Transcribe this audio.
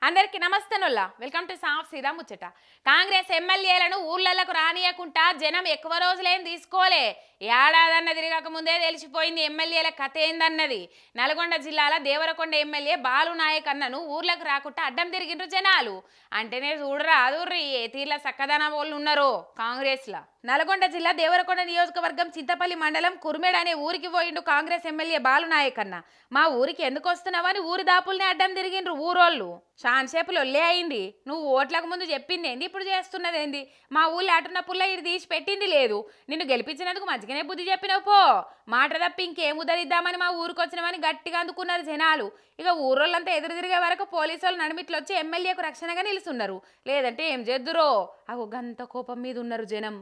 అందరికి నమస్తేనొల్లా welcome to సాఫ్ సీదా ముచ్చట. కాంగ్రెస్ ఎమ్మెల్యేలను ఊర్లలకు రానియకుండా జనం ఎక్కువ రోజులేం తీసుకోలే. ఏడాదన్న తిరగక ముందే తెలిసిపోయింది ఎమ్మెల్యేల కథ ఏందన్నది. నల్గొండ జిల్లాల దేవరకొండ ఎమ్మెల్యే బాలు నాయక్ అన్నను ఊర్లకు రాకుండా అడ్డం తిరిగిండ్రు జనాలు. అంటేనే చూడరా అదుర్రి ఏ తీర్ల సక్కదన వాళ్ళు ఉన్నారో కాంగ్రెస్లా. నల్గొండ జిల్లా దేవరకొండ నియోజకవర్గం చింతపల్లి మండలం కుర్మేడ్ అనే ఊరికి పోయిండు కాంగ్రెస్ ఎమ్మెల్యే బాలు నాయక్ అన్న. మా ఊరికి ఎందుకు వస్తున్నావని ఊరి దాపుల్ని అడ్డం తిరిగిండ్రు ఊరోళ్ళు. షాన్సేపు లొల్లే అయింది. నువ్వు ఓట్లకు ముందు చెప్పింది ఏంది, ఇప్పుడు చేస్తున్నది ఏంది? మా ఊళ్ళో అటున్న పుల్ల ఇటు తీసి పెట్టింది లేదు. నిన్ను గెలిపించినందుకు మంచిగానే బుద్ధి చెప్పినావు పో. మాట తప్పి ఇంకేం ఉదరిద్దామని మా ఊరికి వచ్చినామని గట్టిగా అందుకున్నారు జనాలు. ఇక ఊరోళ్ళంతా ఎదురు తిరిగే వరకు పోలీసు వాళ్ళు నడిమిట్లు వచ్చి ఎమ్మెల్యేకు రక్షణగా నిలుస్తున్నారు. లేదంటే ఏం చేద్దురో. అగో గంత కోపం మీద ఉన్నారు జనం.